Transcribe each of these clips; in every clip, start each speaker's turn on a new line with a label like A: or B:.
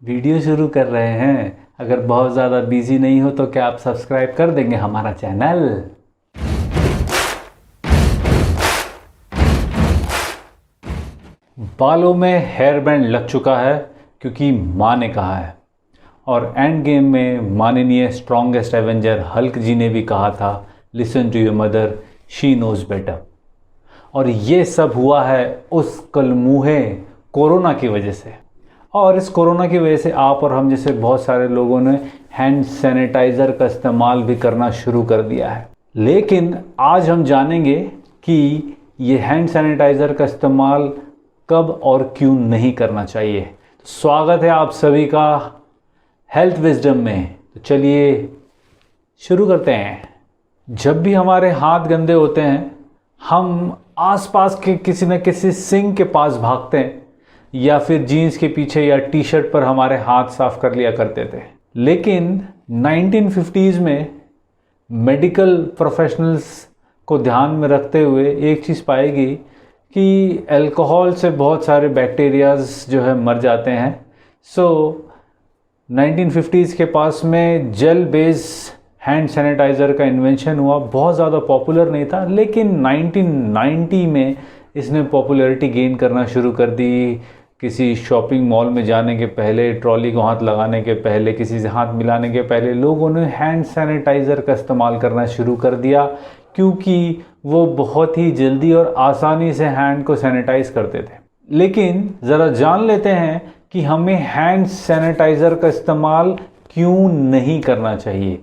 A: Video शुरू कर रहे हैं। अगर बहुत ज़्यादा बिजी नहीं हो तो क्या आप सब्सक्राइब कर देंगे हमारा चैनल। बालों में हेयर बैंड लग चुका है क्योंकि माँ ने कहा है, और एंड गेम में माननीय स्ट्रॉन्गेस्ट एवेंजर हल्क जी ने भी कहा था, listen to your mother, she knows better. और ये सब हुआ है उस कलमुहे कोरोना की वजह से। और इस कोरोना की वजह से आप और हम जैसे बहुत सारे लोगों ने हैंड सैनिटाइज़र का इस्तेमाल भी करना शुरू कर दिया है। लेकिन आज हम जानेंगे कि ये हैंड सैनिटाइज़र का इस्तेमाल कब और क्यों नहीं करना चाहिए। तो स्वागत है आप सभी का हेल्थ विजडम में। तो चलिए शुरू करते हैं। जब भी हमारे हाथ गंदे होते हैं हम आसपास के किसी न किसी सिंक के पास भागते हैं, या फिर जीन्स के पीछे या टी शर्ट पर हमारे हाथ साफ कर लिया करते थे। लेकिन 1950s में मेडिकल प्रोफेशनल्स को ध्यान में रखते हुए एक चीज़ पाई गई कि अल्कोहल से बहुत सारे बैक्टीरियाज जो है मर जाते हैं। सो 1950s के पास में जेल बेस हैंड सैनिटाइज़र का इन्वेंशन हुआ। बहुत ज़्यादा पॉपुलर नहीं था, लेकिन 1990 में इसने पॉपुलैरिटी गेन करना शुरू कर दी। किसी शॉपिंग मॉल में जाने के पहले, ट्रॉली को हाथ लगाने के पहले, किसी से हाथ मिलाने के पहले लोगों ने हैंड सैनिटाइज़र का इस्तेमाल करना शुरू कर दिया, क्योंकि वो बहुत ही जल्दी और आसानी से हैंड को सैनिटाइज करते थे। लेकिन ज़रा जान लेते हैं कि हमें हैंड सैनिटाइज़र का इस्तेमाल क्यों नहीं करना चाहिए।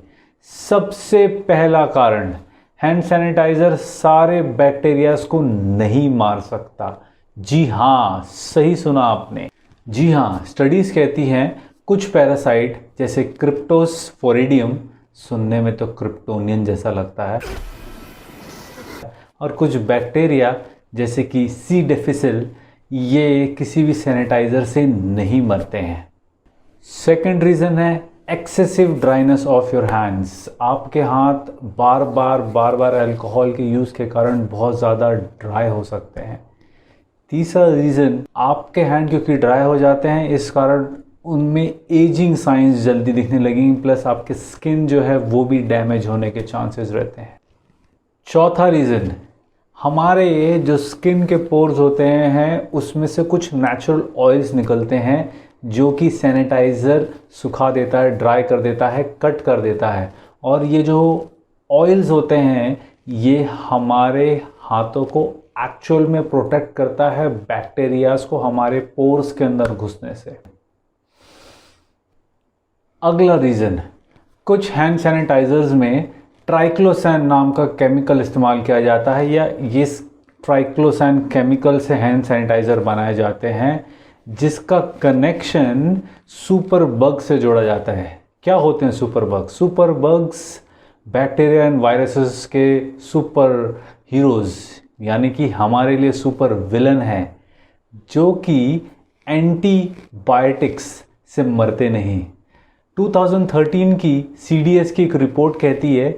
A: सबसे पहला कारण, हैंड सैनिटाइज़र सारे बैक्टीरियाज को नहीं मार सकता। जी हाँ, सही सुना आपने। जी हाँ, स्टडीज़ कहती हैं कुछ पैरासाइट जैसे क्रिप्टोस्पोरिडियम, सुनने में तो क्रिप्टोनियन जैसा लगता है, और कुछ बैक्टीरिया जैसे कि सी डिफिसिल, ये किसी भी सैनिटाइज़र से नहीं मरते हैं। सेकंड रीज़न है excessive dryness of your hands. आपके हाथ बार बार अल्कोहल के यूज़ के कारण बहुत ज़्यादा ड्राई हो सकते हैं। तीसरा रीज़न, आपके हैंड क्योंकि ड्राई हो जाते हैं, इस कारण उनमें एजिंग साइंस जल्दी दिखने लगेंगी, प्लस आपकी स्किन जो है वो भी डैमेज होने के चांसेस रहते हैं। चौथा रीज़न, हमारे जो स्किन के पोर्स होते हैं उसमें से कुछ नेचुरल ऑयल्स निकलते हैं जो कि सैनिटाइज़र सुखा देता है, ड्राई कर देता है, कट कर देता है। और ये जो ऑयल्स होते हैं ये हमारे हाथों को एक्चुअल में प्रोटेक्ट करता है बैक्टीरियाज को हमारे पोर्स के अंदर घुसने से। अगला रीज़न, कुछ हैंड सैनिटाइज़र्स में ट्राइक्लोसैन नाम का केमिकल इस्तेमाल किया जाता है, या ये ट्राइक्लोसैन केमिकल से हैंड सैनिटाइज़र बनाए जाते हैं, जिसका कनेक्शन सुपर बग से जोड़ा जाता है। क्या होते हैं super bug? Super bugs bacteria and viruses के सुपर हीरोज़, यानी कि हमारे लिए सुपर विलन है, जो कि एंटीबायोटिक्स से मरते नहीं। 2013 की CDS की एक रिपोर्ट कहती है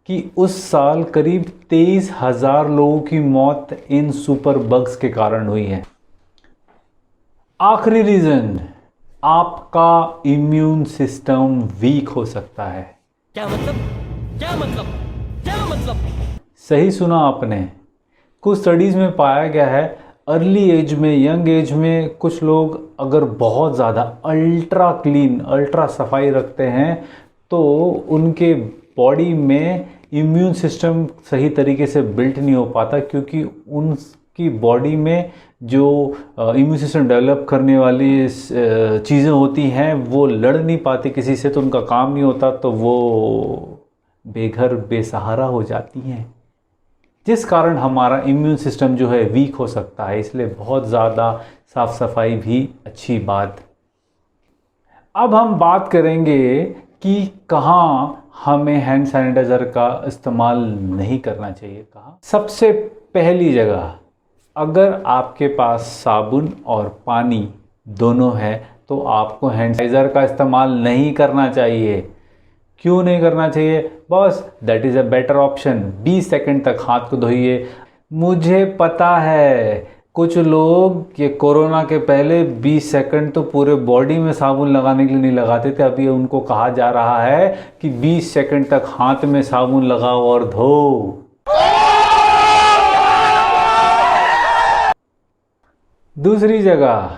A: कि उस साल करीब 23,000 लोगों की मौत इन सुपर बग्स के कारण हुई है। आखिरी रीज़न, आपका इम्यून सिस्टम वीक हो सकता है। क्या मतलब? सही सुना आपने। कुछ स्टडीज़ में पाया गया है अर्ली एज में, यंग एज में कुछ लोग अगर बहुत ज़्यादा अल्ट्रा क्लीन, अल्ट्रा सफाई रखते हैं तो उनके बॉडी में इम्यून सिस्टम सही तरीके से बिल्ट नहीं हो पाता, क्योंकि उनकी बॉडी में जो इम्यून सिस्टम डेवलप करने वाली चीज़ें होती हैं वो लड़ नहीं पाती किसी से, तो उनका काम नहीं होता, तो वो बेघर बेसहारा हो जाती हैं, जिस कारण हमारा इम्यून सिस्टम जो है वीक हो सकता है। इसलिए बहुत ज़्यादा साफ़ सफाई भी अच्छी बात। अब हम बात करेंगे कि कहाँ हमें हैंड सैनिटाइज़र का इस्तेमाल नहीं करना चाहिए। कहाँ? सबसे पहली जगह, अगर आपके पास साबुन और पानी दोनों है तो आपको हैंड सैनिटाइज़र का इस्तेमाल नहीं करना चाहिए। क्यों नहीं करना चाहिए? बस that is a better option. 20 second तक हाथ को धोइए। मुझे पता है कुछ लोग ये कोरोना के पहले 20 सेकंड तो पूरे बॉडी में साबुन लगाने के लिए नहीं लगाते थे, अभी उनको कहा जा रहा है कि 20 सेकंड तक हाथ में साबुन लगाओ और धो। दूसरी जगह,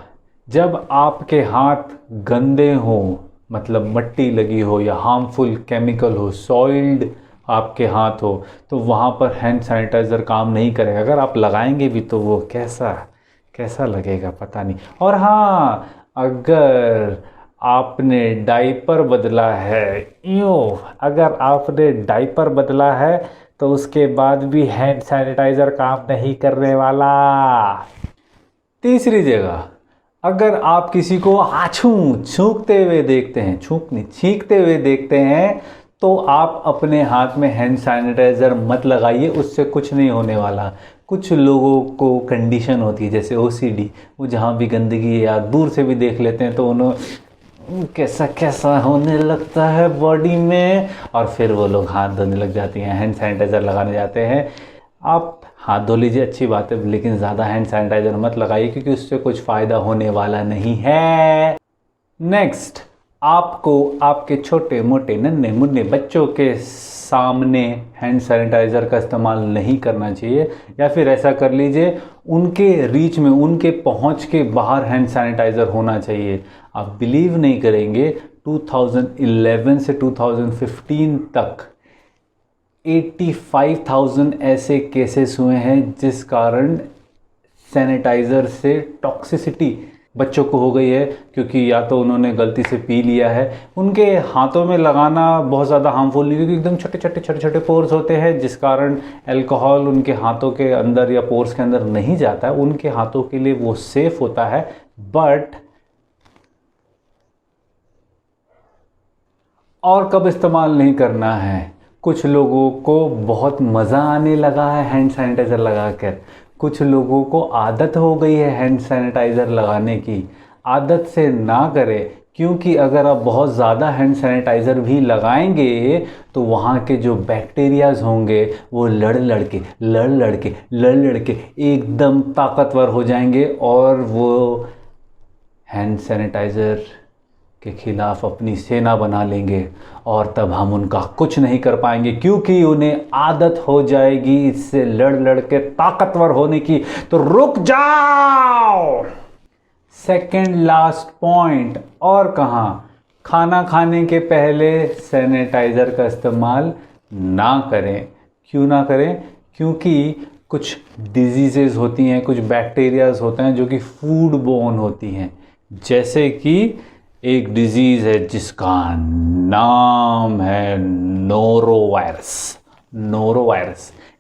A: जब आपके हाथ गंदे हो, मतलब मिट्टी लगी हो या हार्मफुल केमिकल हो, सॉइल्ड आपके हाथ हो, तो वहाँ पर हैंड सैनिटाइज़र काम नहीं करेगा। अगर आप लगाएंगे भी तो वो कैसा लगेगा पता नहीं। और हाँ, अगर आपने डायपर बदला है, अगर आपने डायपर बदला है तो उसके बाद भी हैंड सैनिटाइज़र काम नहीं करने वाला। तीसरी जगह, अगर आप किसी को छींकते हुए देखते हैं तो आप अपने हाथ में हैंड सैनिटाइज़र मत लगाइए, उससे कुछ नहीं होने वाला। कुछ लोगों को कंडीशन होती है जैसे OCD, वो जहाँ भी गंदगी या दूर से भी देख लेते हैं तो उन्हें कैसा होने लगता है बॉडी में, और फिर वो लोग हाथ धोने लग जाती हैं, हैंड सैनिटाइज़र लगाने जाते हैं। आप हाथ धो लीजिए, अच्छी बात है, लेकिन ज़्यादा हैंड सैनिटाइज़र मत लगाइए क्योंकि उससे कुछ फ़ायदा होने वाला नहीं है। नेक्स्ट, आपको आपके छोटे मोटे नन्हे मुन्ने बच्चों के सामने हैंड सैनिटाइज़र का इस्तेमाल नहीं करना चाहिए, या फिर ऐसा कर लीजिए उनके रीच में, उनके पहुंच के बाहर हैंड सैनिटाइज़र होना चाहिए। आप बिलीव नहीं करेंगे, 2011 से 2015 तक 85,000 ऐसे केसेस हुए हैं जिस कारण सैनिटाइज़र से टॉक्सिसिटी बच्चों को हो गई है, क्योंकि या तो उन्होंने गलती से पी लिया है। उनके हाथों में लगाना बहुत ज़्यादा हार्मफुल नहीं, क्योंकि एकदम छोटे छोटे पोर्स होते हैं जिस कारण अल्कोहल उनके हाथों के अंदर या पोर्स के अंदर नहीं जाता है। उनके हाथों के लिए वो सेफ होता है। बट और कब इस्तेमाल नहीं करना है, कुछ लोगों को बहुत मज़ा आने लगा है हैंड सैनिटाइज़र लगाकर, कुछ लोगों को आदत हो गई है हैंड सैनिटाइज़र लगाने की। आदत से ना करें, क्योंकि अगर आप बहुत ज़्यादा हैंड सैनिटाइज़र भी लगाएंगे तो वहाँ के जो बैक्टीरियाज होंगे वो लड़ लड़ के एकदम ताकतवर हो जाएंगे और वो हैंड सैनिटाइज़र के खिलाफ अपनी सेना बना लेंगे, और तब हम उनका कुछ नहीं कर पाएंगे क्योंकि उन्हें आदत हो जाएगी इससे लड़ के ताकतवर होने की। तो रुक जाओ। सेकंड लास्ट पॉइंट, और कहाँ, खाना खाने के पहले सैनिटाइज़र का इस्तेमाल ना करें। क्यों ना करें? क्योंकि कुछ डिजीज़ेज़ होती हैं, कुछ बैक्टीरियाज होते हैं जो कि फूड बोर्न होती हैं। जैसे कि एक डिजीज़ है जिसका नाम है नोरोवायरस।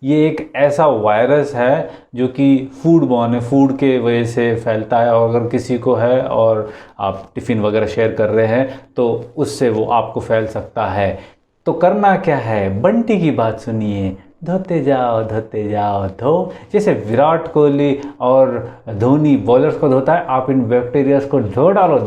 A: ये एक ऐसा वायरस है जो कि फूड बॉर्न है, फूड के वजह से फैलता है, और अगर किसी को है और आप टिफ़िन वगैरह शेयर कर रहे हैं तो उससे वो आपको फैल सकता है। तो करना क्या है, बंटी की बात सुनिए, धोते जाओ धो। जैसे विराट कोहली और धोनी बॉलर्स को धोता है, आप इन बैक्टीरियाज को धो डालो।